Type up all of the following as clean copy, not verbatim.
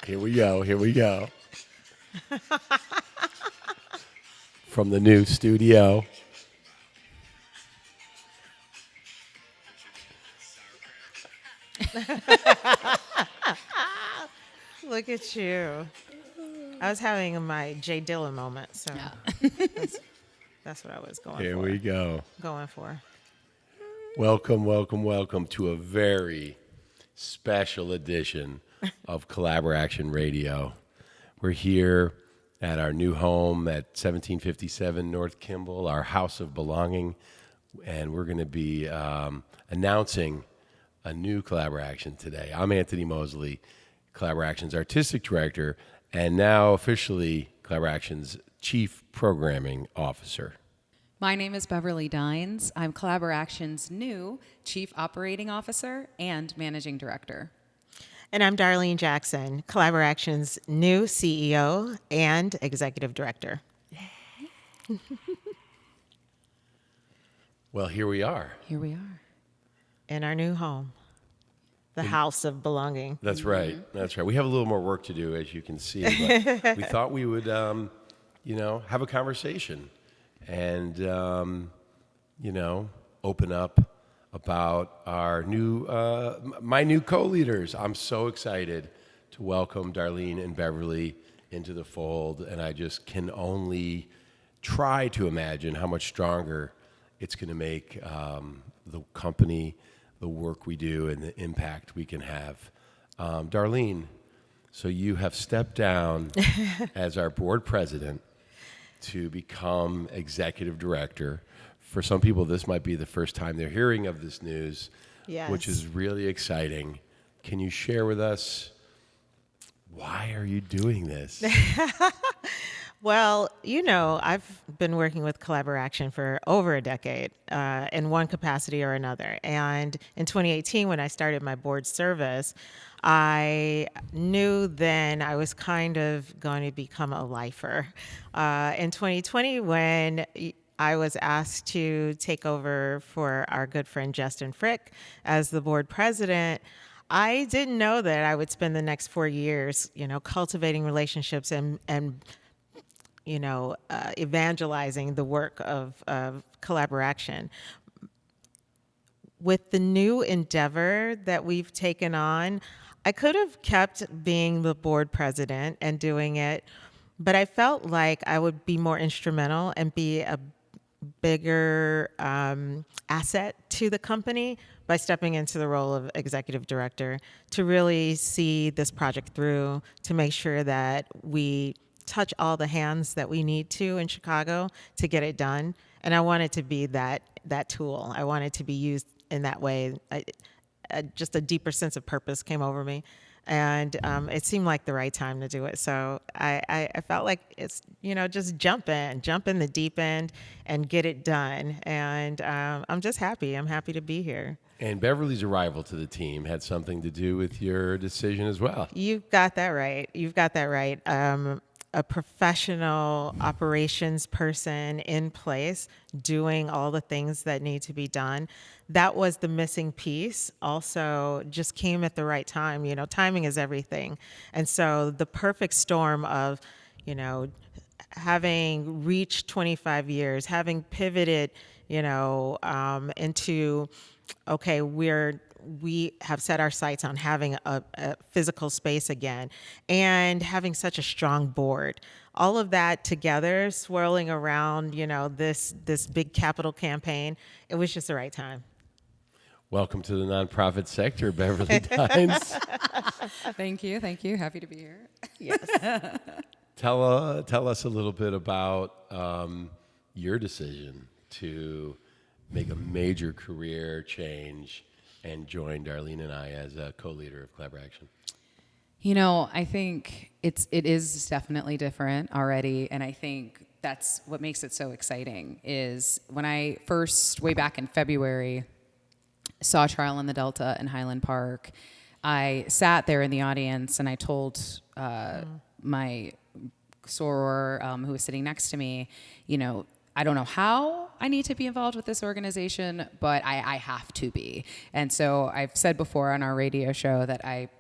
Here we go. Here we go. From the new studio. Look at you. I was having my Jay Dillon moment, so that's, that's what I was going Here for. we go. Going for. Welcome, welcome, welcome to a very special edition of Collaboraction Radio. We're here at our new home at 1757 North Kimball, our house of belonging, and we're going to be announcing a new Collaboraction today. I'm Anthony Mosley, Collaboraction's artistic director, and now officially Collaboraction's chief programming officer. My name is Beverly Dines. I'm Collaboraction's new Chief Operating Officer and Managing Director. And I'm Darlene Jackson, Collaboraction's new CEO and Executive Director. Well, here we are. Here we are. In our new home, the house of belonging. That's right. That's right. We have a little more work to do, as you can see. But we thought we would, have a conversation and, open up about our new, my new co-leaders. I'm so excited to welcome Darlene and Beverly into the fold, and I just can only try to imagine how much stronger it's going to make the company, the work we do, and the impact we can have. Darlene, so you have stepped down as our board president to become executive director. For some people, this might be the first time they're hearing of this news, Yes. which is really exciting. Can you share with us, why are you doing this? Well, I've been working with Collaboraction for over a decade in one capacity or another. And in 2018, when I started my board service, I knew then I was kind of going to become a lifer. In 2020, when I was asked to take over for our good friend Justin Frick as the board president, I didn't know that I would spend the next 4 years, cultivating relationships and evangelizing the work of Collaboraction. With the new endeavor that we've taken on, I could have kept being the board president and doing it, but I felt like I would be more instrumental and be a bigger asset to the company by stepping into the role of executive director to really see this project through, to make sure that we touch all the hands that we need to in Chicago to get it done. And I wanted to be that tool. I wanted to be used in that way. Just a deeper sense of purpose came over me. And it seemed like the right time to do it. So I felt like it's, just jump in the deep end and get it done. And I'm just happy. I'm happy to be here. And Beverly's arrival to the team had something to do with your decision as well. You've got that right. A professional operations person in place doing all the things that need to be done. That was the missing piece. Also, just came at the right time. Timing is everything. And so the perfect storm of, having reached 25 years, having pivoted, into, okay, we have set our sights on having a physical space again and having such a strong board. All of that together, swirling around, this big capital campaign, it was just the right time. Welcome to the nonprofit sector, Beverly Dines. Thank you. Happy to be here. Yes. Tell us a little bit about your decision to make a major career change and join Darlene and I as a co-leader of Collaboraction. I think it is definitely different already, and I think that's what makes it so exciting. Is when I first, way back in February, saw Trial in the Delta in Highland Park, I sat there in the audience and I told my soror who was sitting next to me, I don't know how I need to be involved with this organization, but I have to be. And so I've said before on our radio show that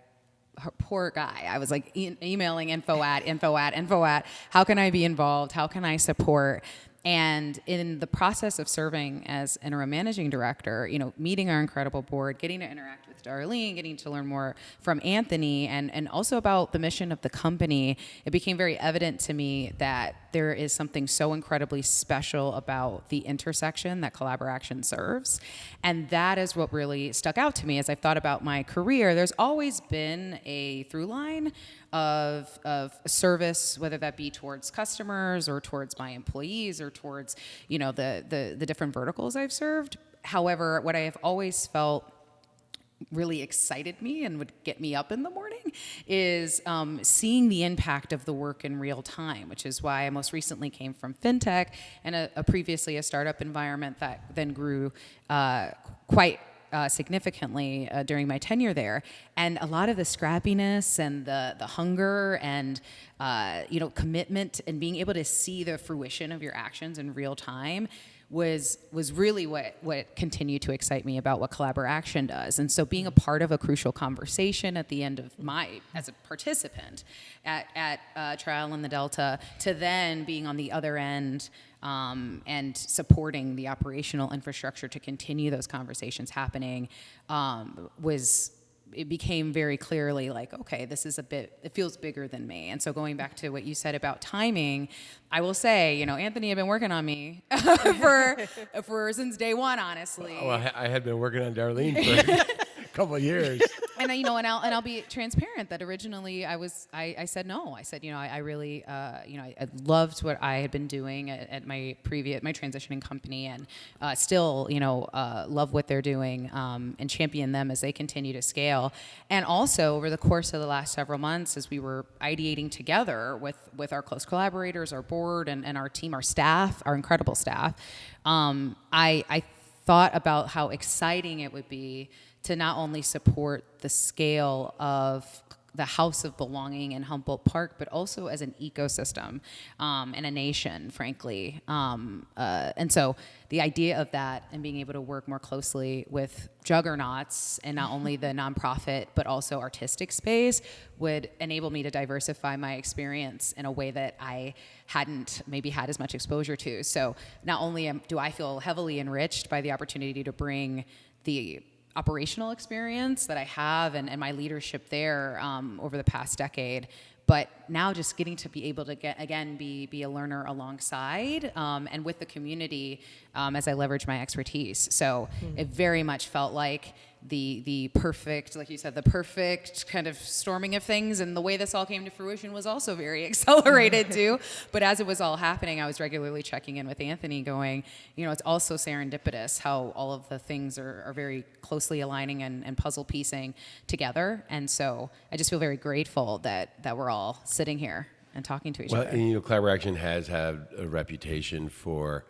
poor guy, I was like emailing info at, how can I be involved? How can I support? And in the process of serving as interim managing director, meeting our incredible board, getting to interact with Darlene, getting to learn more from Anthony, and also about the mission of the company, it became very evident to me that there is something so incredibly special about the intersection that Collaboraction serves. And that is what really stuck out to me as I've thought about my career. There's always been a through line of service, whether that be towards customers or towards my employees or towards, the different verticals I've served. However, what I have always felt really excited me and would get me up in the morning is seeing the impact of the work in real time, which is why I most recently came from fintech and previously a startup environment that then grew quite significantly during my tenure there. And a lot of the scrappiness and the hunger and commitment and being able to see the fruition of your actions in real time was really what continued to excite me about what Collaboraction does. And so being a part of a crucial conversation at the end of as a participant at Trial in the Delta, to then being on the other end and supporting the operational infrastructure to continue those conversations happening it became very clearly like, okay, it feels bigger than me. And so going back to what you said about timing, I will say, Anthony had been working on me for since day one, honestly. Well, I had been working on Darlene for a couple of years. And I'll be transparent that originally I said no. I said, I really, I loved what I had been doing at my transitioning company, and still, love what they're doing and champion them as they continue to scale. And also over the course of the last several months, as we were ideating together with our close collaborators, our board, and our team, our staff, our incredible staff, I thought about how exciting it would be to not only support the scale of the House of Belonging in Humboldt Park, but also as an ecosystem and a nation, frankly. And so the idea of that and being able to work more closely with juggernauts and not only the nonprofit, but also artistic space would enable me to diversify my experience in a way that I hadn't maybe had as much exposure to. So not only do I feel heavily enriched by the opportunity to bring the operational experience that I have and my leadership there over the past decade, but now just getting to be able to be a learner alongside and with the community as I leverage my expertise. So it very much felt like the perfect, like you said, the perfect kind of storming of things, and the way this all came to fruition was also very accelerated too. But as it was all happening, I was regularly checking in with Anthony going, it's also serendipitous how all of the things are very closely aligning and puzzle piecing together. And so I just feel very grateful that we're all sitting here and talking to each other. Well, Collaboraction has had a reputation for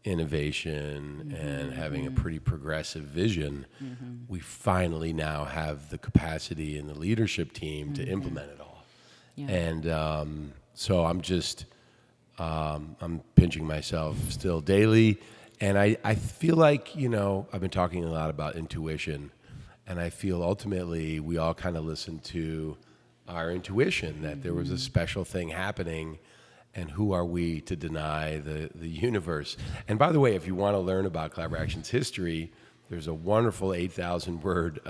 innovation and having a pretty progressive vision. We finally now have the capacity and the leadership team to implement it all. Yeah. And so I'm just, I'm pinching myself still daily. And I feel like, I've been talking a lot about intuition, and I feel ultimately we all kind of listened to our intuition that there was a special thing happening. And who are we to deny the universe? And by the way, if you want to learn about Collaboraction's history, there's a wonderful 8,000-word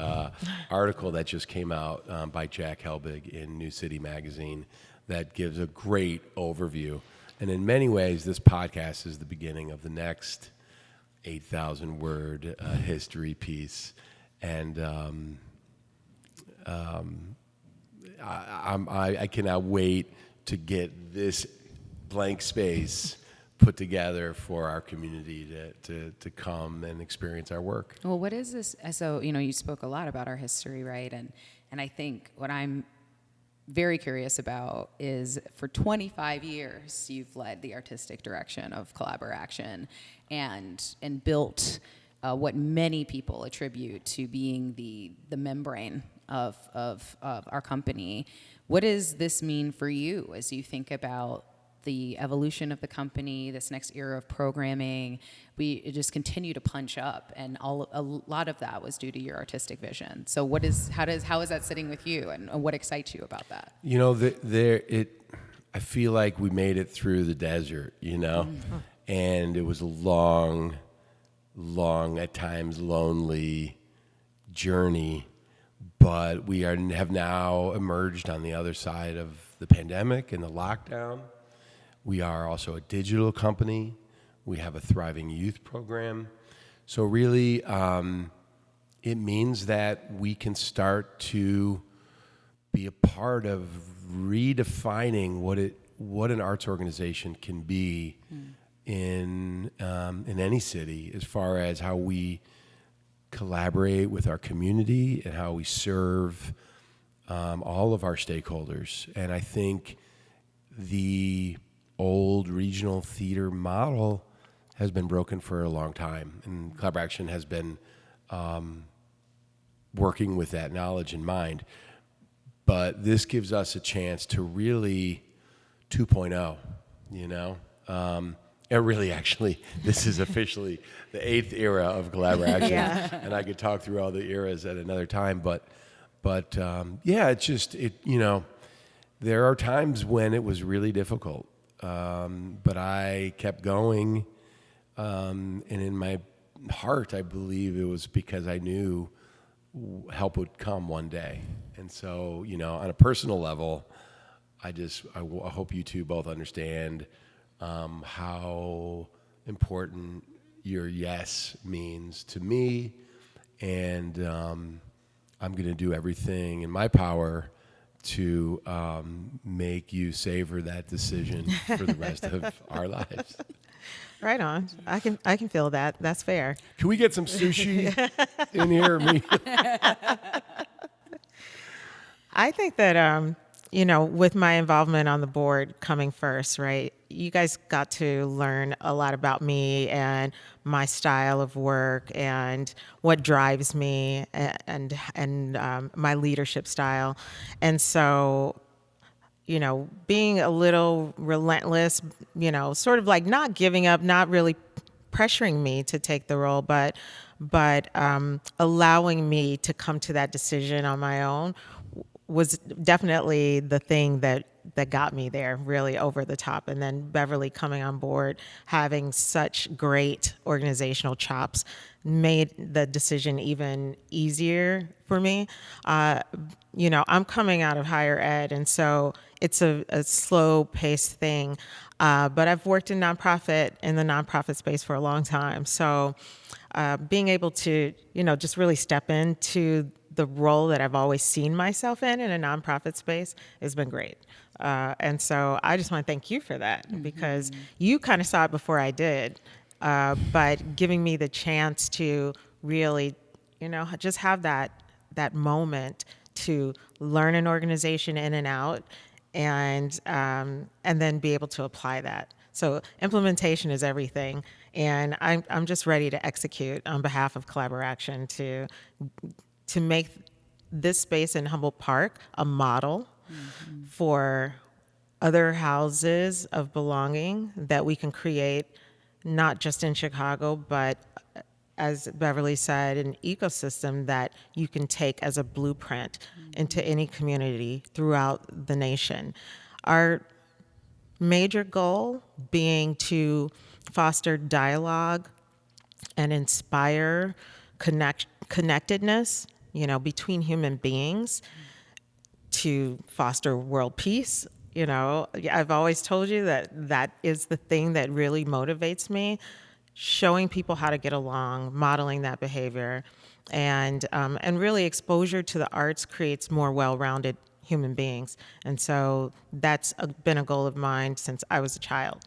article that just came out by Jack Helbig in New City Magazine that gives a great overview. And in many ways, this podcast is the beginning of the next 8,000-word history piece. And I cannot wait to get this blank space put together for our community to come and experience our work. Well, what is this? So, you spoke a lot about our history, right? And I think what I'm very curious about is for 25 years, you've led the artistic direction of Collaboraction and built what many people attribute to being the membrane of our company. What does this mean for you as you think about the evolution of the company, this next era of programming, we just continue to punch up, and a lot of that was due to your artistic vision. So how is that sitting with you, and what excites you about that? You know, I feel like we made it through the desert, you know, and it was a long, at times lonely journey, but we have now emerged on the other side of the pandemic and the lockdown. We are also a digital company. We have a thriving youth program. So really, it means that we can start to be a part of redefining what an arts organization can be in any city, as far as how we collaborate with our community and how we serve all of our stakeholders. And I think the old regional theater model has been broken for a long time, and Collaboraction has been working with that knowledge in mind. But this gives us a chance to really 2.0, you know? And really, actually, this is officially the 8th era of Collaboraction. Yeah. And I could talk through all the eras at another time. But yeah, it's just, you know, there are times when it was really difficult. But I kept going. And in my heart, I believe it was because I knew help would come one day. And so, you know, on a personal level, I hope you two both understand how important your yes means to me. And I'm going to do everything in my power to make you savor that decision for the rest of our lives. Right on. I can feel that. That's fair. Can we get some sushi in here? I think that, you know, with my involvement on the board coming first, right, you guys got to learn a lot about me and my style of work and what drives me and my leadership style. And so, you know, being a little relentless, you know, sort of like not giving up, not really pressuring me to take the role, but allowing me to come to that decision on my own was definitely the thing that got me there, really over the top. And then Beverly coming on board, having such great organizational chops, made the decision even easier for me. You know, I'm coming out of higher ed, and so it's a slow-paced thing. But I've worked in the nonprofit space for a long time. So being able to, you know, just really step into the role that I've always seen myself in a nonprofit space has been great. And so I just want to thank you for that, because you kind of saw it before I did. But giving me the chance to really, you know, just have that moment to learn an organization in and out, and then be able to apply that. So implementation is everything, and I'm just ready to execute on behalf of Collaboraction to make this space in Humboldt Park a model for other houses of belonging that we can create, not just in Chicago, but, as Beverly said, an ecosystem that you can take as a blueprint into any community throughout the nation. Our major goal being to foster dialogue and inspire connectedness, you know, between human beings, to foster world peace. You know, I've always told you that is the thing that really motivates me, showing people how to get along, modeling that behavior, and really exposure to the arts creates more well-rounded human beings. And so that's been a goal of mine since I was a child.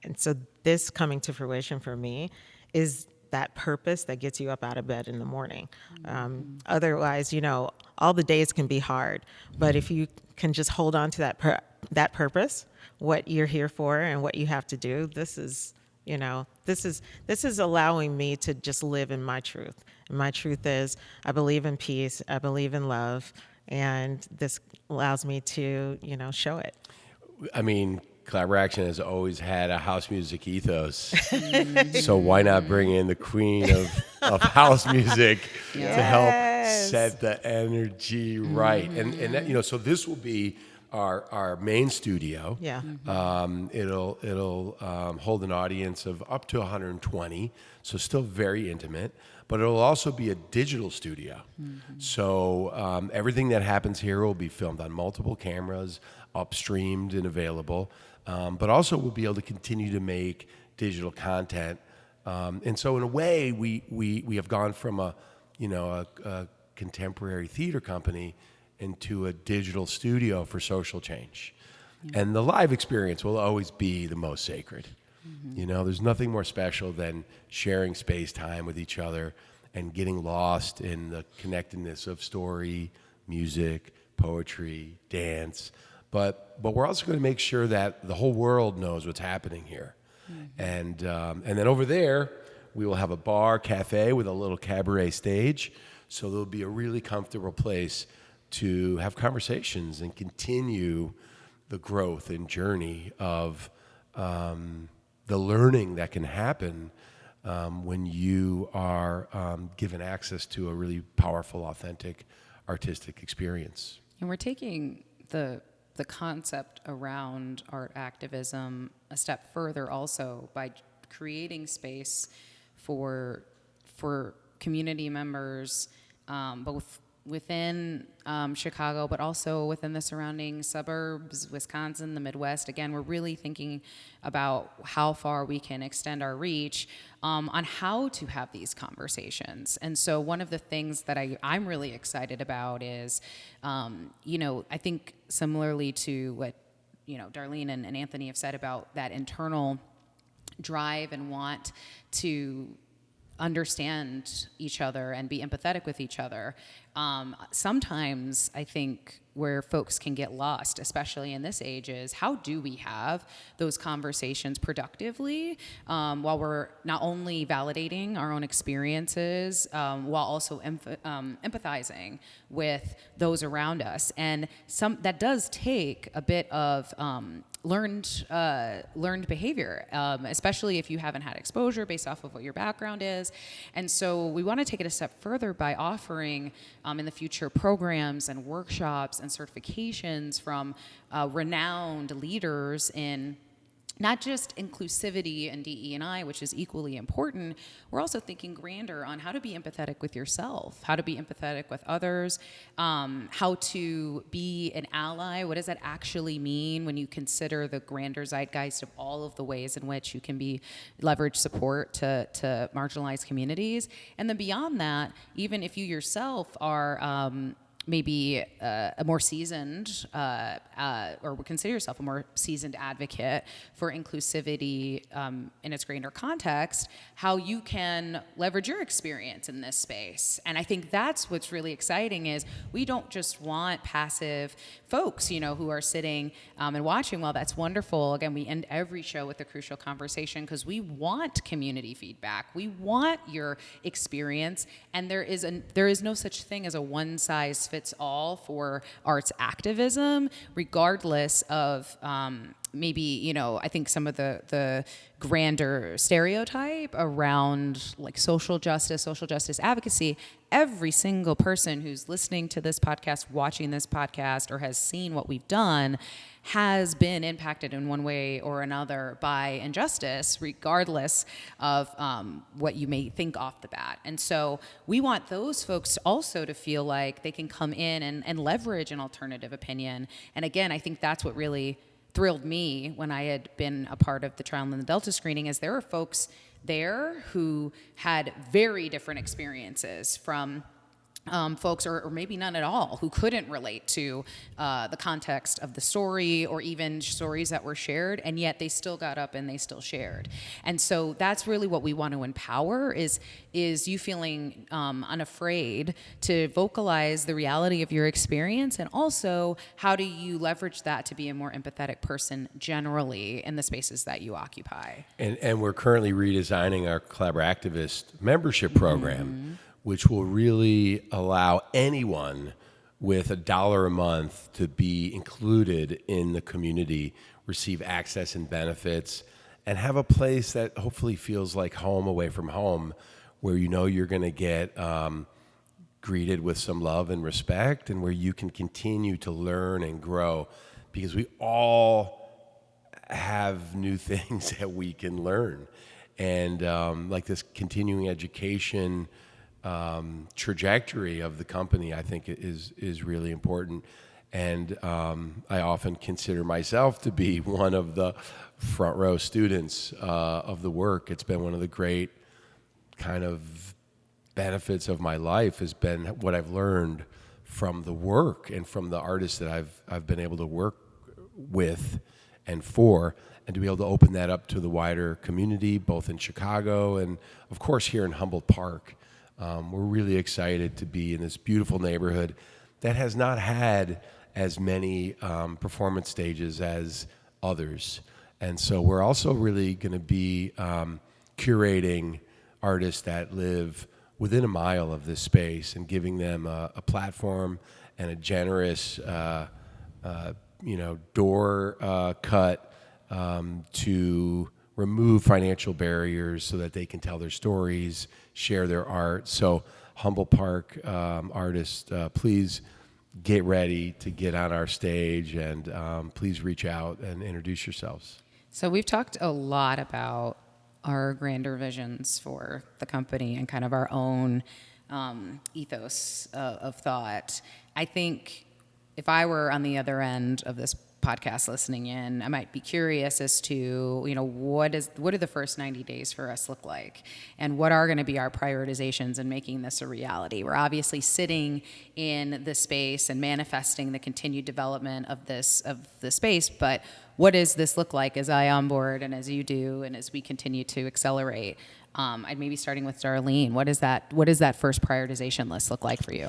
And so this coming to fruition for me is that purpose that gets you up out of bed in the morning. Otherwise, you know, all the days can be hard, but if you can just hold on to that purpose, what you're here for and what you have to do, this is allowing me to just live in my truth. And my truth is, I believe in peace, I believe in love, and this allows me to, you know, show it. I mean, Collaboration has always had a house music ethos. So why not bring in the queen of house music to help set the energy right? And that, so this will be our main studio. Yeah. It'll hold an audience of up to 120, so still very intimate. But it'll also be a digital studio. So everything that happens here will be filmed on multiple cameras, upstreamed and available. But also we'll be able to continue to make digital content. And so in a way, we have gone from a contemporary theater company into a digital studio for social change. And the live experience will always be the most sacred. There's nothing more special than sharing space time with each other and getting lost in the connectedness of story, music, poetry, dance. But we're also going to make sure that the whole world knows what's happening here. And then over there, we will have a bar, cafe with a little cabaret stage. So there'll be a really comfortable place to have conversations and continue the growth and journey of the learning that can happen when you are given access to a really powerful, authentic, artistic experience. And we're taking the concept around art activism a step further also by creating space for community members, both within Chicago, but also within the surrounding suburbs, Wisconsin, the Midwest. Again, we're really thinking about how far we can extend our reach on how to have these conversations. And so one of the things that I'm really excited about is, I think similarly to what, Darlene and Anthony have said about that internal drive and want to understand each other and be empathetic with each other. Sometimes I think where folks can get lost, especially in this age, is how do we have those conversations productively while we're not only validating our own experiences, while also empathizing with those around us. And that does take a bit of learned behavior, especially if you haven't had exposure based off of what your background is. And so we want to take it a step further by offering in the future programs and workshops and certifications from renowned leaders in not just inclusivity and DE&I, which is equally important. We're also thinking grander on how to be empathetic with yourself, how to be empathetic with others, how to be an ally. What does that actually mean when you consider the grander zeitgeist of all of the ways in which you can leverage support to marginalized communities? And then beyond that, even if you yourself are maybe a more seasoned, or would consider yourself a more seasoned advocate for inclusivity in its grander context, how you can leverage your experience in this space. And I think that's what's really exciting is we don't just want passive folks, who are sitting and watching. Well, that's wonderful. Again, we end every show with a crucial conversation because we want community feedback. We want your experience, and there is no such thing as a one-size-fits all for arts activism, regardless of maybe, I think some of the grander stereotype around like social justice advocacy. Every single person who's listening to this podcast, watching this podcast, or has seen what we've done has been impacted in one way or another by injustice, regardless of what you may think off the bat. And so we want those folks also to feel like they can come in and leverage an alternative opinion. And again, I think that's what really thrilled me when I had been a part of the Trial in the Delta screening, is there were folks there who had very different experiences from folks, or maybe none at all, who couldn't relate to the context of the story or even stories that were shared, and yet they still got up and they still shared. And so that's really what we want to empower is you feeling unafraid to vocalize the reality of your experience, and also how do you leverage that to be a more empathetic person generally in the spaces that you occupy. And we're currently redesigning our Collaborativist membership program, which will really allow anyone with $1 a month to be included in the community, receive access and benefits, and have a place that hopefully feels like home away from home, where you know you're going to get greeted with some love and respect, and where you can continue to learn and grow, because we all have new things that we can learn. And like this continuing education trajectory of the company, I think is really important. And I often consider myself to be one of the front row students of the work. It's been one of the great kind of benefits of my life, has been what I've learned from the work and from the artists that I've been able to work with and for, and to be able to open that up to the wider community, both in Chicago and, of course, here in Humboldt Park. We're really excited to be in this beautiful neighborhood that has not had as many performance stages as others. And so we're also really going to be curating artists that live within a mile of this space and giving them a platform and a generous door cut to remove financial barriers so that they can tell their stories, share their art. So Humboldt Park artists, please get ready to get on our stage, and please reach out and introduce yourselves. So we've talked a lot about our grander visions for the company and kind of our own ethos of thought. I think if I were on the other end of this podcast listening in, I might be curious as to, what do the first 90 days for us look like, and what are going to be our prioritizations in making this a reality. We're obviously sitting in the space and manifesting the continued development of the space, but what does this look like as I onboard and as you do and as we continue to accelerate? I'd maybe starting with Darlene. What does that first prioritization list look like for you?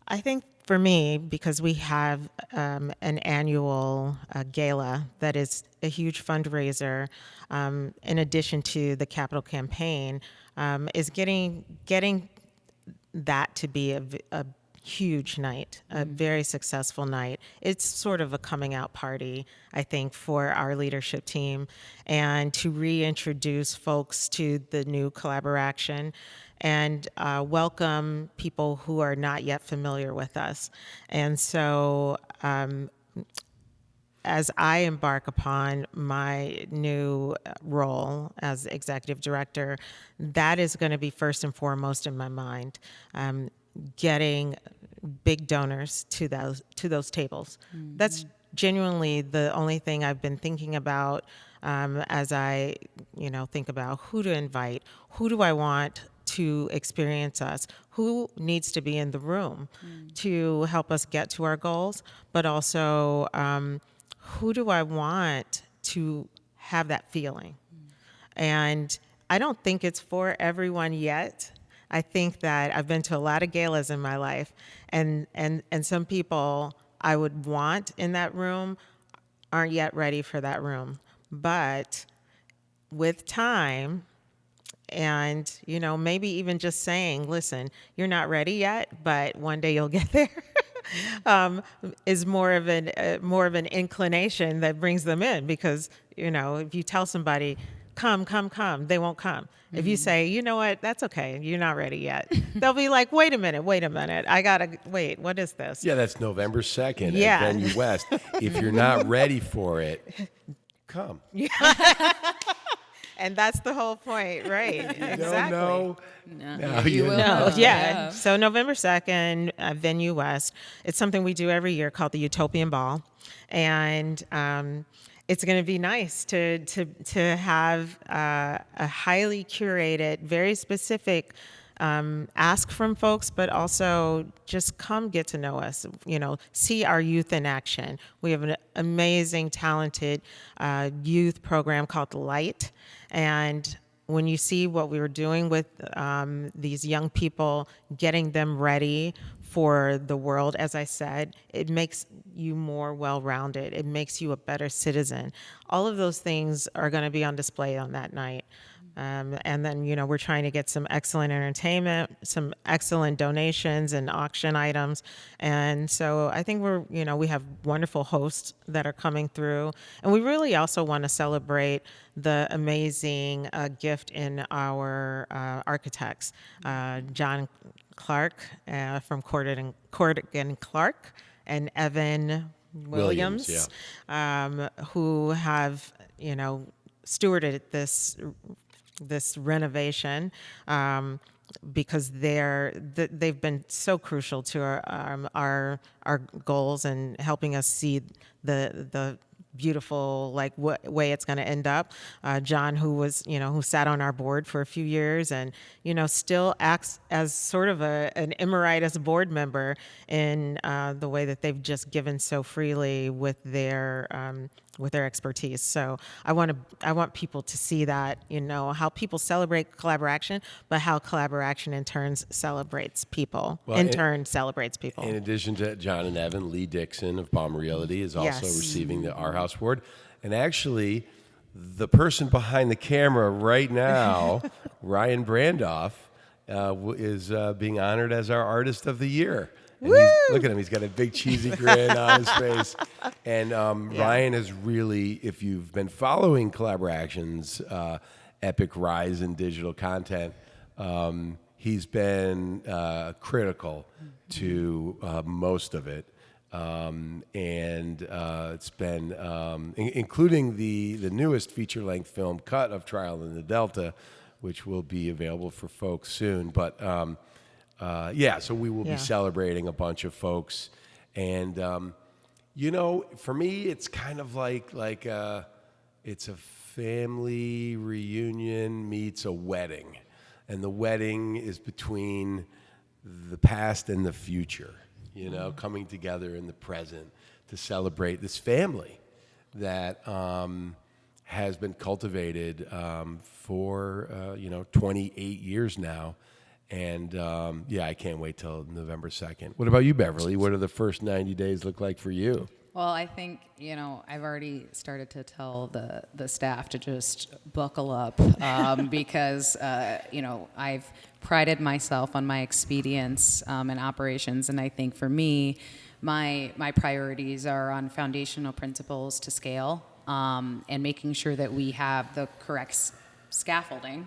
I think for me, because we have an annual gala that is a huge fundraiser, in addition to the capital campaign, is getting that to be a huge night, a very successful night. It's sort of a coming out party, I think, for our leadership team, and to reintroduce folks to the new Collaboraction and welcome people who are not yet familiar with us. And so as I embark upon my new role as executive director, that is going to be first and foremost in my mind, getting big donors to those tables. Mm-hmm. That's genuinely the only thing I've been thinking about as I think about who to invite, who do I want to experience us, who needs to be in the room to help us get to our goals, but also who do I want to have that feeling. And I don't think it's for everyone yet. I think that I've been to a lot of galas in my life, and some people I would want in that room aren't yet ready for that room. But with time, and maybe even just saying, listen, you're not ready yet, but one day you'll get there, is more of an inclination that brings them in. Because if you tell somebody, come, they won't come. Mm-hmm. If you say, you know what, that's okay, you're not ready yet, they'll be like, wait a minute, I gotta wait, what is this? Yeah, that's November 2nd at Venue West. If you're not ready for it, come. And that's the whole point, right? Exactly. No, you will. No, yeah. So November 2nd, Venue West. It's something we do every year called the Utopian Ball, and it's going to be nice to have a highly curated, very specific ask from folks, but also just come get to know us, see our youth in action. We have an amazing, talented youth program called Light. And when you see what we were doing with these young people, getting them ready for the world, as I said, it makes you more well-rounded. It makes you a better citizen. All of those things are going to be on display on that night. And then, we're trying to get some excellent entertainment, some excellent donations and auction items. And so I think we have wonderful hosts that are coming through. And we really also want to celebrate the amazing gift in our architects, John Clark from Cordigan Clark, and Evan Williams, who have, stewarded this renovation, because they've been so crucial to our goals and helping us see the beautiful way it's going to end up. John, who sat on our board for a few years and still acts as sort of an emeritus board member in the way that they've just given so freely with their expertise. So I want people to see that, how people celebrate collaboration, but how collaboration in turn celebrates people. In addition to John and Evan, Lee Dixon of Palmer Realty is also receiving the Our House Award. And actually, the person behind the camera right now, Ryan Brandoff, is being honored as our Artist of the Year. And look at him. He's got a big cheesy grin on his face. And Ryan has really, if you've been following Collaboration's epic rise in digital content, he's been critical to most of it. And it's been, including the newest feature-length film cut of Trial in the Delta, which will be available for folks soon. But so we will be celebrating a bunch of folks. And, for me, it's kind of like it's a family reunion meets a wedding. And the wedding is between the past and the future, coming together in the present to celebrate this family that has been cultivated for 28 years now. And I can't wait till November 2nd. What about you, Beverly? What do the first 90 days look like for you? Well, I think, I've already started to tell the staff to just buckle up because, I've prided myself on my expedience and operations. And I think for me, my priorities are on foundational principles to scale and making sure that we have the correct scaffolding.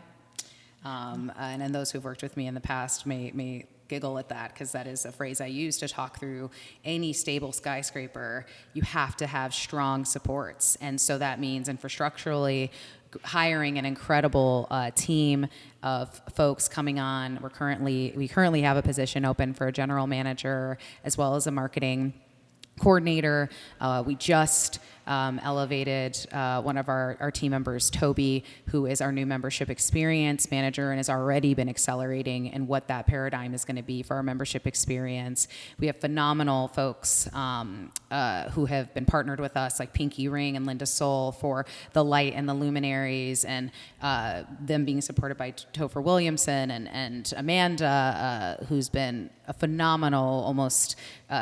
And then those who've worked with me in the past may giggle at that, because that is a phrase I use to talk through any stable skyscraper. You have to have strong supports. And so that means infrastructurally hiring an incredible team of folks coming on. We currently have a position open for a general manager as well as a marketing coordinator. We just elevated one of our team members, Toby, who is our new membership experience manager and has already been accelerating in what that paradigm is going to be for our membership experience. We have phenomenal folks who have been partnered with us, like Pinky Ring and Linda Soul, for the light and the luminaries, and them being supported by Topher Williamson and Amanda, who's been a phenomenal, almost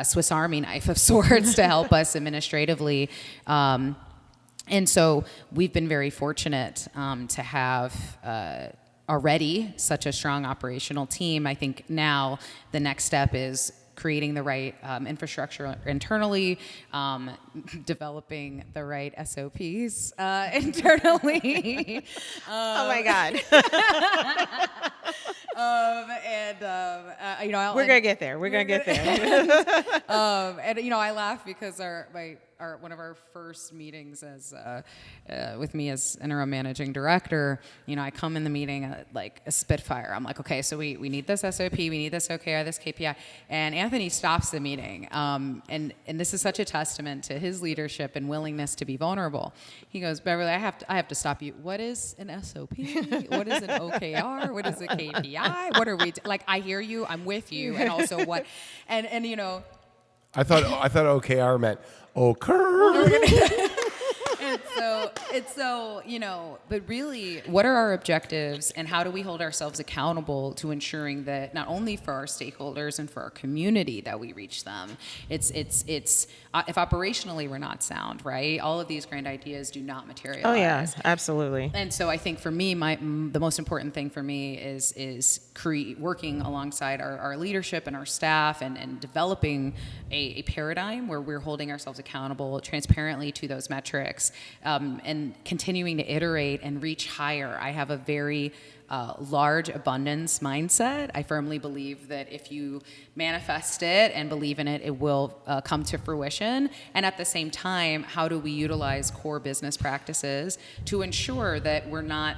Swiss Army knife of sorts to help us administratively. And so we've been very fortunate to have already such a strong operational team. I think now the next step is creating the right infrastructure internally, developing the right SOPs internally. Oh my God. We're gonna get there. We're gonna get there. I laugh because one of our first meetings as with me as interim managing director, I come in the meeting like a spitfire. I'm like, okay, so we need this SOP, we need this OKR, this KPI, and Anthony stops the meeting. And this is such a testament to his leadership and willingness to be vulnerable. He goes, Beverly, I have to stop you. What is an SOP? What is an OKR? What is a KPI? What are we like? I hear you. I'm with you. And also what? And I thought OKR meant occur. And so It's so, but really, what are our objectives and how do we hold ourselves accountable to ensuring that not only for our stakeholders and for our community that we reach them? It's if operationally we're not sound, right? All of these grand ideas do not materialize. Oh yeah, absolutely. And so I think for me, the most important thing for me is working alongside our leadership and our staff and developing a paradigm where we're holding ourselves accountable transparently to those metrics, and continuing to iterate and reach higher. I have a very large abundance mindset. I firmly believe that if you manifest it and believe in it, it will come to fruition. And at the same time, how do we utilize core business practices to ensure that we're not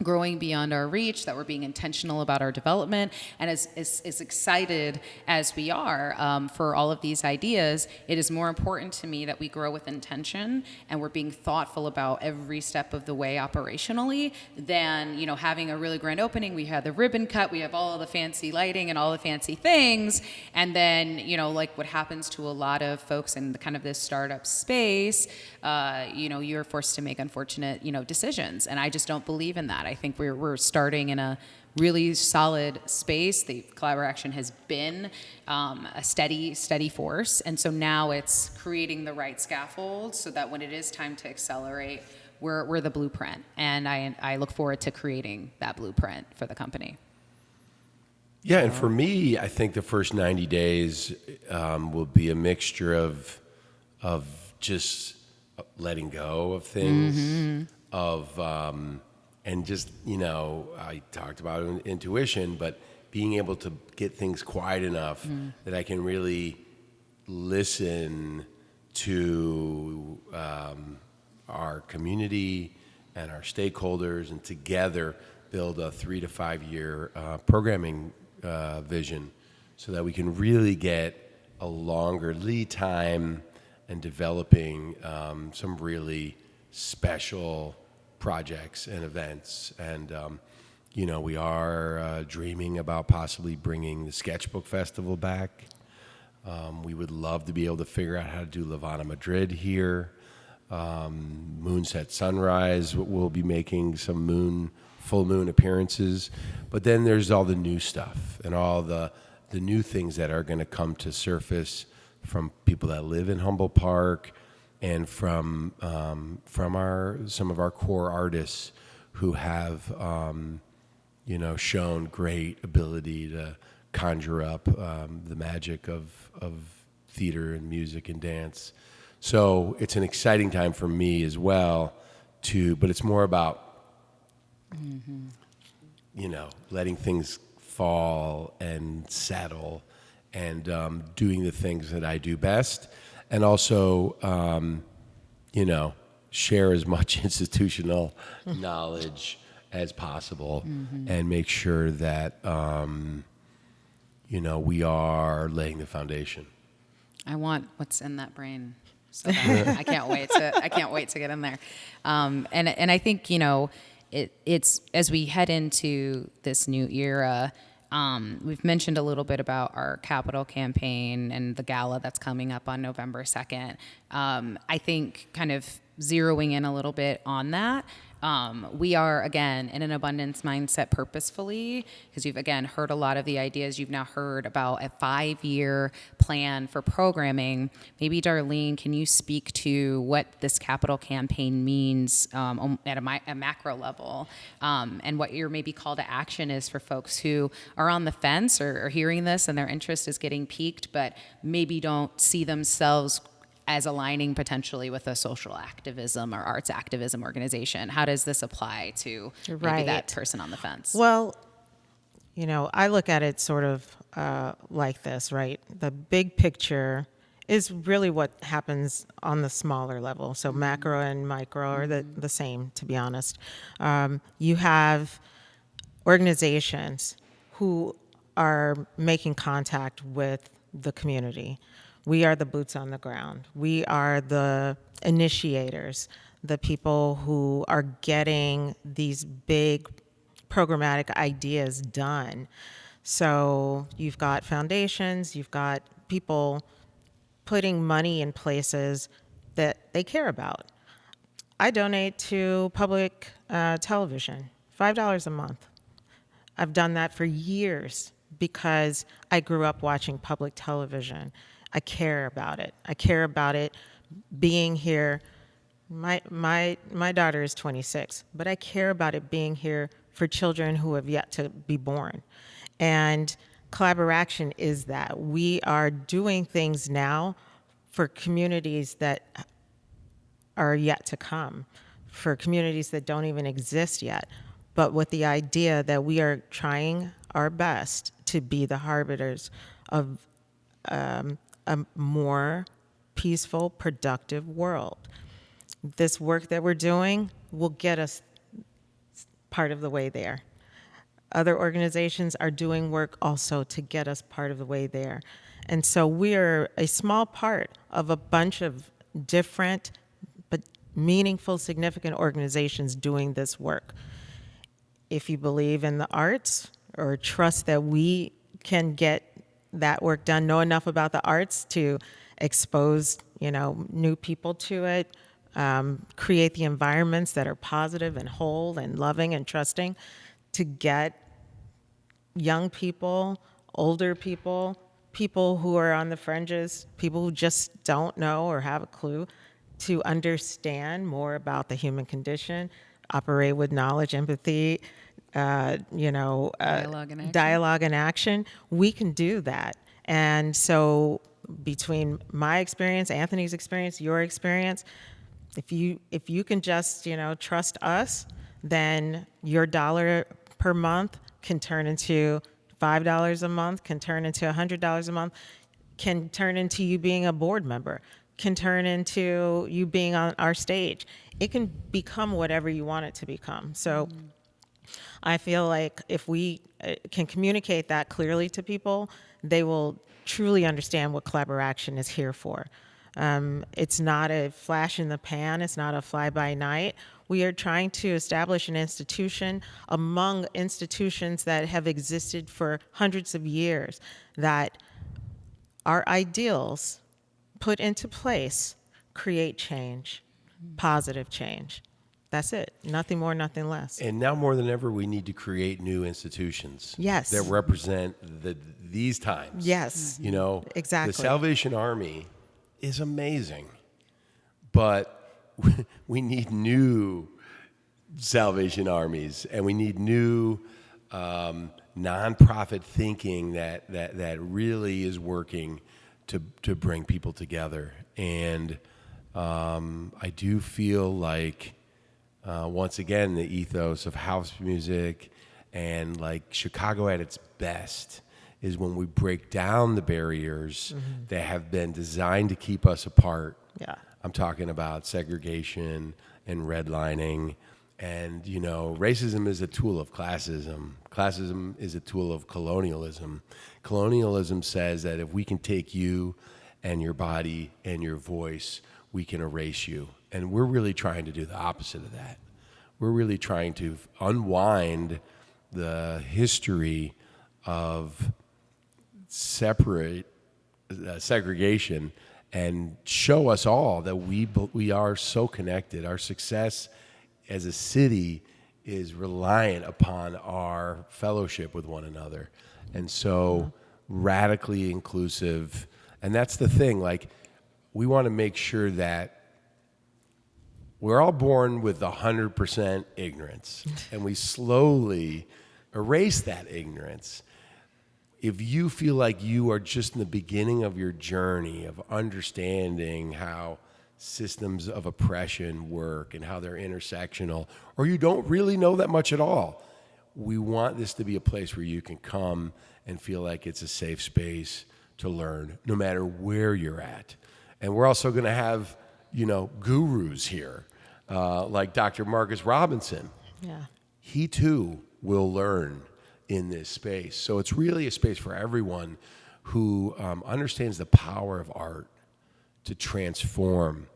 growing beyond our reach, that we're being intentional about our development, and as excited as we are for all of these ideas, it is more important to me that we grow with intention and we're being thoughtful about every step of the way operationally than having a really grand opening. We have the ribbon cut, we have all the fancy lighting and all the fancy things, and then like what happens to a lot of folks in the kind of this startup space, you're forced to make unfortunate decisions, and I just don't believe in that. I think we're starting in a really solid space. The Collaboraction has been a steady force, and so now it's creating the right scaffold so that when it is time to accelerate, we're the blueprint, and I look forward to creating that blueprint for the company. Yeah, and for me, I think the first 90 days will be a mixture of just letting go of things, and just, I talked about intuition, but being able to get things quiet enough that I can really listen to our community and our stakeholders, and together build a 3 to 5 year programming vision so that we can really get a longer lead time and developing some really special projects and events. And, we are dreaming about possibly bringing the Sketchbook Festival back. We would love to be able to figure out how to do Levana Madrid here. Moonset Sunrise, we'll be making some full moon appearances. But then there's all the new stuff and all the new things that are going to come to surface from people that live in Humboldt Park, and from some of our core artists who have shown great ability to conjure up the magic of theater and music and dance. So it's an exciting time for me as well, but it's more about letting things fall and settle, and doing the things that I do best, and also share as much institutional knowledge as possible, and make sure that we are laying the foundation. I want what's in that brain. So I can't wait to get in there. And I think it's as we head into this new era. We've mentioned a little bit about our capital campaign and the gala that's coming up on November 2nd. I think kind of zeroing in a little bit on that, we are, again, in an abundance mindset purposefully, because you've, again, heard a lot of the ideas. You've now heard about a 5-year plan for programming. Maybe, Darlene, can you speak to what this capital campaign means at a macro level, and what your maybe call to action is for folks who are on the fence or hearing this and their interest is getting piqued, but maybe don't see themselves as aligning potentially with a social activism or arts activism organization? How does this apply to maybe that person on the fence? Well, I look at it sort of like this, right? The big picture is really what happens on the smaller level. So macro and micro are the same, to be honest. You have organizations who are making contact with the community. We are the boots on the ground. We are the initiators, the people who are getting these big programmatic ideas done. So you've got foundations, you've got people putting money in places that they care about. I donate to public television, $5 a month. I've done that for years because I grew up watching public television. I care about it. I care about it being here. My daughter is 26, but I care about it being here for children who have yet to be born. And Collaboraction is that. We are doing things now for communities that are yet to come, for communities that don't even exist yet, but with the idea that we are trying our best to be the harbingers of a more peaceful, productive world. This work that we're doing will get us part of the way there. Other organizations are doing work also to get us part of the way there. And so we're a small part of a bunch of different but meaningful, significant organizations doing this work. If you believe in the arts or trust that we can get that work done, know enough about the arts to expose, new people to it, create the environments that are positive and whole and loving and trusting to get young people, older people, people who are on the fringes, people who just don't know or have a clue, to understand more about the human condition, operate with knowledge, empathy, dialogue and action. We can do that. And so between my experience, Anthony's experience, your experience, if you can just, trust us, then your dollar per month can turn into $5 a month, can turn into $100 a month, can turn into you being a board member, can turn into you being on our stage. It can become whatever you want it to become. So I feel like if we can communicate that clearly to people, they will truly understand what Collaboraction is here for. It's not a flash in the pan. It's not a fly-by-night. We are trying to establish an institution among institutions that have existed for hundreds of years, that our ideals put into place create change, positive change. That's it. Nothing more, nothing less. And now more than ever, we need to create new institutions. Yes. That represent these times. Yes. Exactly. The Salvation Army is amazing, but we need new Salvation Armies, and we need new nonprofit thinking that really is working to bring people together. And I do feel like once again, the ethos of house music and like Chicago at its best is when we break down the barriers that have been designed to keep us apart. Yeah. I'm talking about segregation and redlining. And, racism is a tool of classism. Classism is a tool of colonialism. Colonialism says that if we can take you and your body and your voice, we can erase you. And we're really trying to do the opposite of that. We're really trying to unwind the history of segregation and show us all that we are so connected. Our success as a city is reliant upon our fellowship with one another. And so radically inclusive. And that's the thing, like, we want to make sure that we're all born with 100% ignorance, and we slowly erase that ignorance. If you feel like you are just in the beginning of your journey of understanding how systems of oppression work and how they're intersectional, or you don't really know that much at all, we want this to be a place where you can come and feel like it's a safe space to learn, no matter where you're at. And we're also going to have, gurus here, like Dr. Marcus Robinson. Yeah. He too will learn in this space. So it's really a space for everyone who understands the power of art to transform.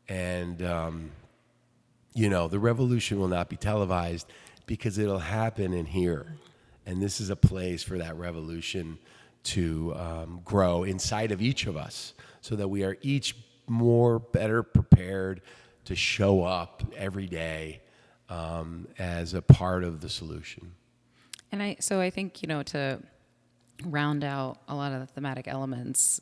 And, the revolution will not be televised because it'll happen in here. And this is a place for that revolution to grow inside of each of us so that we are each better prepared to show up every day as a part of the solution. And I think, to round out a lot of the thematic elements,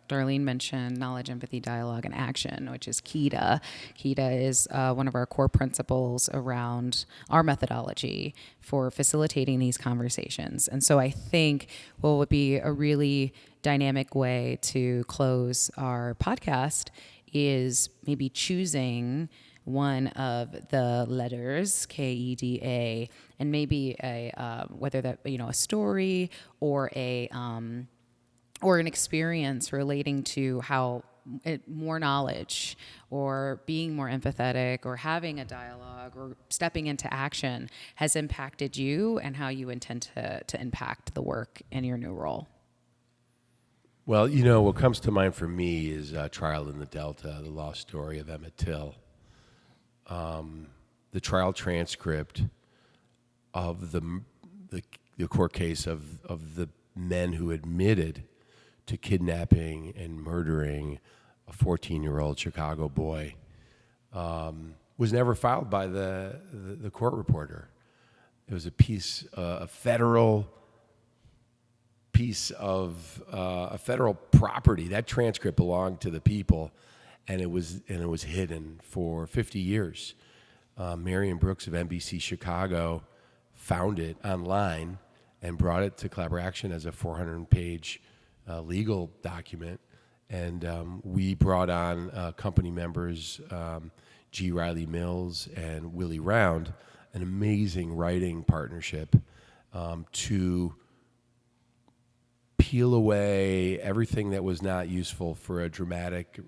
Darlene mentioned knowledge, empathy, dialogue, and action, which is KEDA. KEDA is one of our core principles around our methodology for facilitating these conversations. And so I think what would be a really dynamic way to close our podcast is maybe choosing one of the letters, KEDA, and maybe whether that a story or an experience relating to how more knowledge or being more empathetic or having a dialogue or stepping into action has impacted you and how you intend to impact the work in your new role. Well, what comes to mind for me is Trial in the Delta, the lost story of Emmett Till. The trial transcript of the court case of the men who admitted to kidnapping and murdering a 14-year-old Chicago boy was never filed by the court reporter. It was a federal piece of a federal property. That transcript belonged to the people, and it was hidden for 50 years. Marion Brooks of NBC Chicago found it online and brought it to Collaboraction as a 400-page legal document. And we brought on company members, G. Riley Mills and Willie Round, an amazing writing partnership to peel away everything that was not useful for a dramatic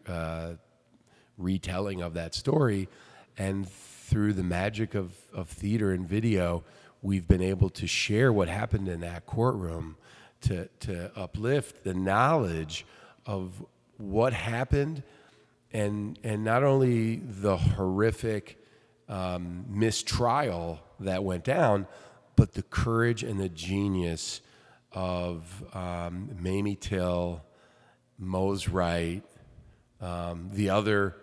retelling of that story. And through the magic of theater and video, we've been able to share what happened in that courtroom to uplift the knowledge of what happened, and not only the horrific mistrial that went down, but the courage and the genius of Mamie Till, Mose Wright, the other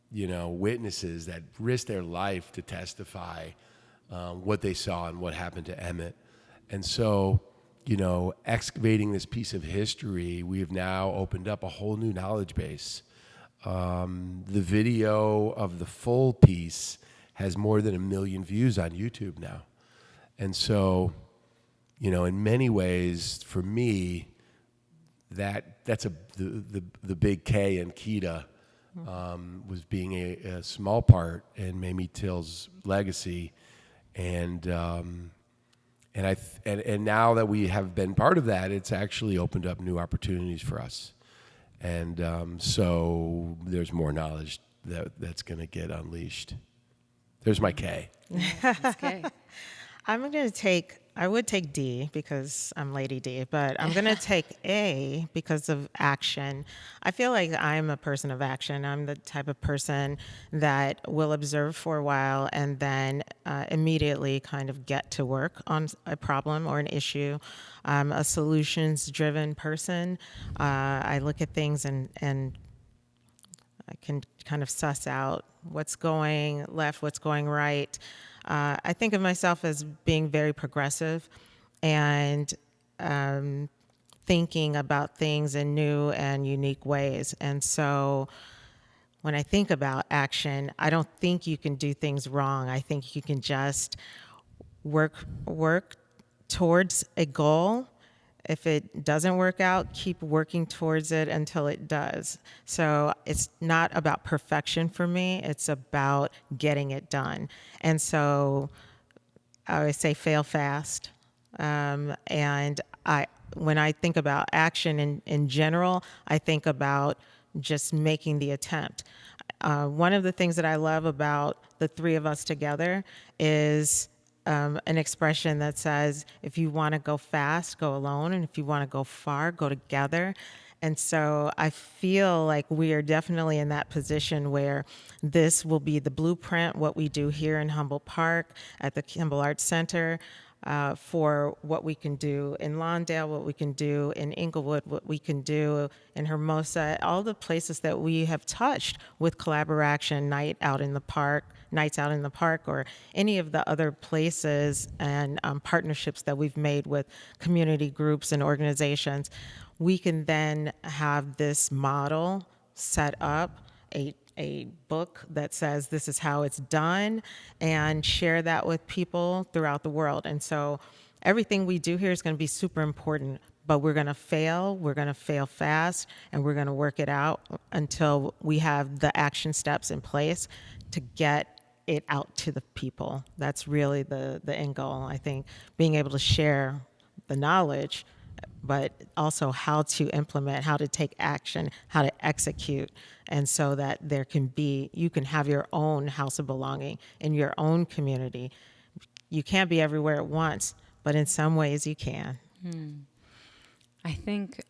witnesses that risked their life to testify what they saw and what happened to Emmett. And so, excavating this piece of history, we have now opened up a whole new knowledge base. The video of the full piece has more than 1 million views on YouTube now. And so, in many ways, for me, that's the big K in KEDA was being a small part in Mamie Till's legacy, and now that we have been part of that, it's actually opened up new opportunities for us, and so there's more knowledge that's going to get unleashed. There's my K. That's K. I would take D because I'm Lady D, but I'm going to take A because of action. I feel like I'm a person of action. I'm the type of person that will observe for a while and then immediately kind of get to work on a problem or an issue. I'm a solutions-driven person. I look at things and I can kind of suss out what's going left, what's going right. I think of myself as being very progressive and thinking about things in new and unique ways. And so when I think about action, I don't think you can do things wrong. I think you can just work towards a goal. If it doesn't work out, keep working towards it until it does. So it's not about perfection for me. It's about getting it done. And so I always say fail fast. And when I think about action in general, I think about just making the attempt. One of the things that I love about the three of us together is an expression that says, if you want to go fast, go alone. And if you want to go far, go together. And so I feel like we are definitely in that position where this will be the blueprint, what we do here in Humboldt Park at the Humboldt Arts Center. for what we can do in Lawndale, what we can do in Inglewood, what we can do in Hermosa, all the places that we have touched with Collaboration, nights out in the park, or any of the other places and partnerships that we've made with community groups and organizations. We can then have this model set up, a book that says this is how it's done, and share that with people throughout the world. And so everything we do here is going to be super important, but we're going to fail fast, and we're going to work it out until we have the action steps in place to get it out to the people. That's really the end goal. I think being able to share the knowledge, but also how to implement, how to take action, how to execute, and so that you can have your own house of belonging in your own community. You can't be everywhere at once, but in some ways you can. I think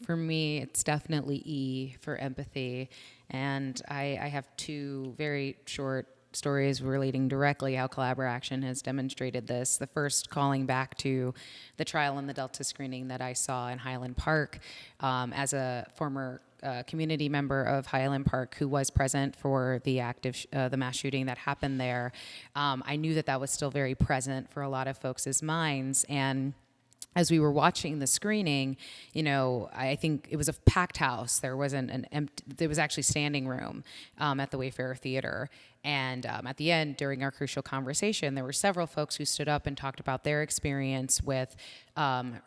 for me, it's definitely E for empathy. And I have two very short stories relating directly how Collaboration has demonstrated this. The first calling back to the trial and the Delta screening that I saw in Highland Park as a former community member of Highland Park who was present for the the mass shooting that happened there. I knew that was still very present for a lot of folks' minds. And as we were watching the screening, I think it was a packed house. There wasn't there was actually standing room at the Wayfarer Theater. And at the end, during our crucial conversation, there were several folks who stood up and talked about their experience with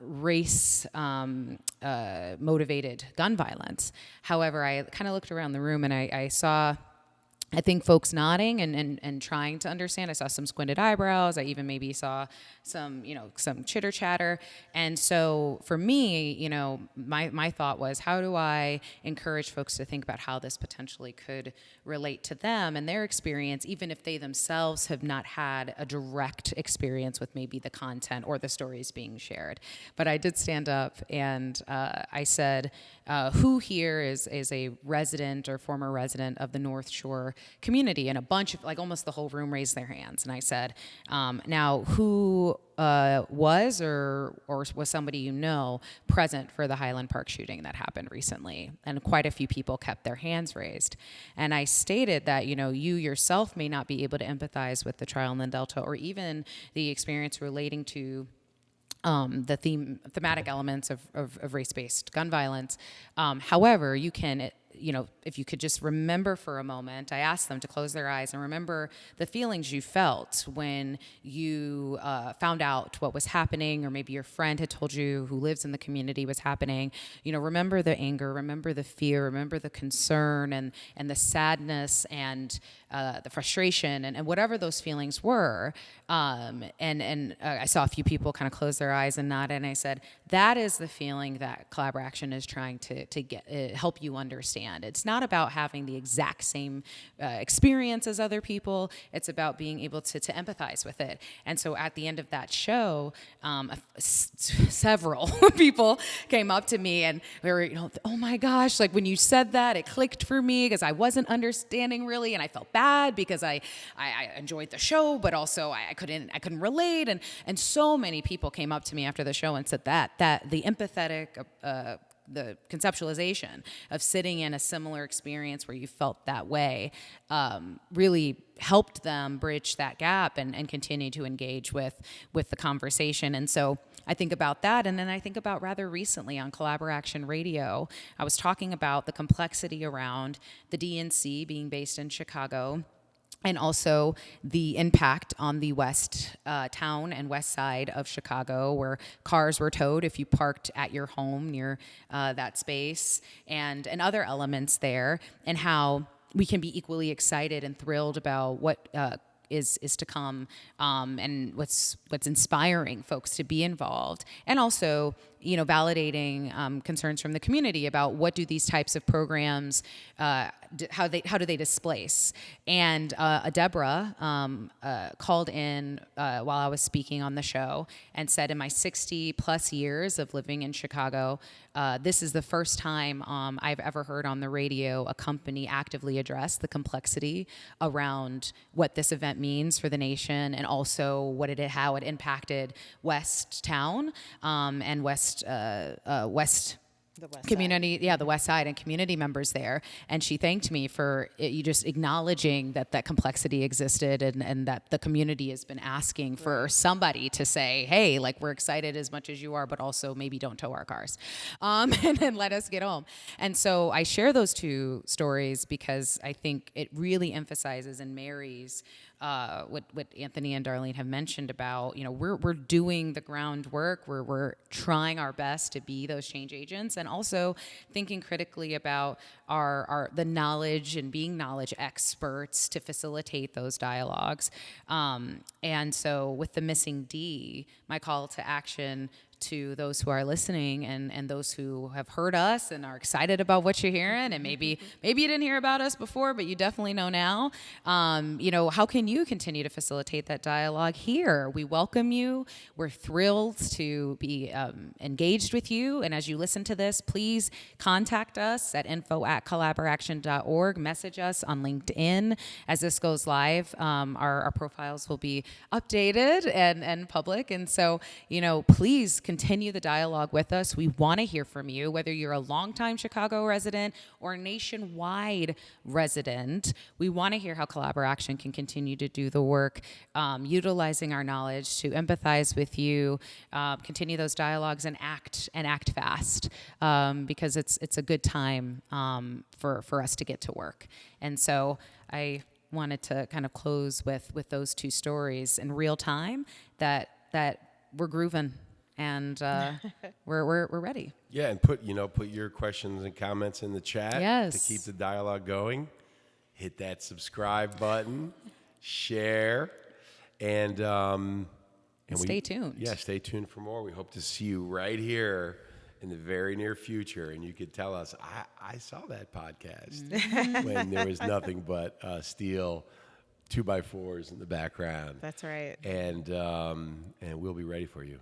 race motivated gun violence. However, I kind of looked around the room and I saw, I think, folks nodding and trying to understand. I saw some squinted eyebrows. I even maybe saw some chitter chatter. And so for me, my thought was, how do I encourage folks to think about how this potentially could relate to them and their experience, even if they themselves have not had a direct experience with maybe the content or the stories being shared. But I did stand up and I said, who here is a resident or former resident of the North Shore community? And a bunch of, almost the whole room raised their hands. And I said, now who was or was somebody present for the Highland Park shooting that happened recently? And quite a few people kept their hands raised. And I stated that, you yourself may not be able to empathize with the trial in the Delta or even the experience relating to the thematic elements of race-based gun violence. However, you can, if you could just remember for a moment, I asked them to close their eyes and remember the feelings you felt when you found out what was happening, or maybe your friend had told you who lives in the community was happening. Remember the anger, remember the fear, remember the concern and the sadness and the frustration and whatever those feelings were. And I saw a few people kind of close their eyes and nod, and I said, that is the feeling that Collaboration is trying to get help you understand. It's not about having the exact same experience as other people. It's about being able to empathize with it. And so at the end of that show, several people came up to me and they were, oh my gosh, when you said that, it clicked for me because I wasn't understanding really, and I felt bad because I enjoyed the show, but also I couldn't relate. And so many people came up to me after the show and said that the empathetic the conceptualization of sitting in a similar experience where you felt that way really helped them bridge that gap and continue to engage with the conversation. And so I think about that, and then I think about rather recently on Collaboration Radio, I was talking about the complexity around the DNC being based in Chicago, and also the impact on the west town and west side of Chicago, where cars were towed if you parked at your home near that space, and other elements there, and how we can be equally excited and thrilled about what is to come, and what's inspiring folks to be involved, and also validating concerns from the community about what do these types of programs, how do they displace? And Deborah called in while I was speaking on the show and said, in my 60 plus years of living in Chicago, this is the first time I've ever heard on the radio a company actively address the complexity around what this event means for the nation, and also how it impacted West Town and West The West community, the West Side, and community members there. And she thanked me for you just acknowledging that complexity existed, and that the community has been asking for somebody to say, hey, like, we're excited as much as you are, but also maybe don't tow our cars, and then let us get home. And so I share those two stories because I think it really emphasizes and marries what Anthony and Darlene have mentioned about, we're doing the groundwork, we're trying our best to be those change agents, and also thinking critically about the knowledge and being knowledge experts to facilitate those dialogues. And so with the missing D, my call to action to those who are listening and those who have heard us and are excited about what you're hearing, and maybe you didn't hear about us before, but you definitely know now. How can you continue to facilitate that dialogue here? We welcome you. We're thrilled to be engaged with you. And as you listen to this, please contact us at info@collaboraction.org. Message us on LinkedIn. As this goes live, our profiles will be updated and public. And so, please continue the dialogue with us. We want to hear from you, whether you're a longtime Chicago resident or a nationwide resident. We want to hear how Collaboration can continue to do the work, utilizing our knowledge to empathize with you, continue those dialogues, and act fast, because it's a good time for us to get to work. And so I wanted to kind of close with those two stories in real time that we're grooving. And we're ready. Yeah, and put your questions and comments in the chat Yes. to keep the dialogue going. Hit that subscribe button, share, and stay tuned. Yeah, stay tuned for more. We hope to see you right here in the very near future, and you could tell us, I saw that podcast when there was nothing but steel 2x4s in the background. That's right. And we'll be ready for you.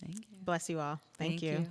Thank you. Bless you all. Thank you.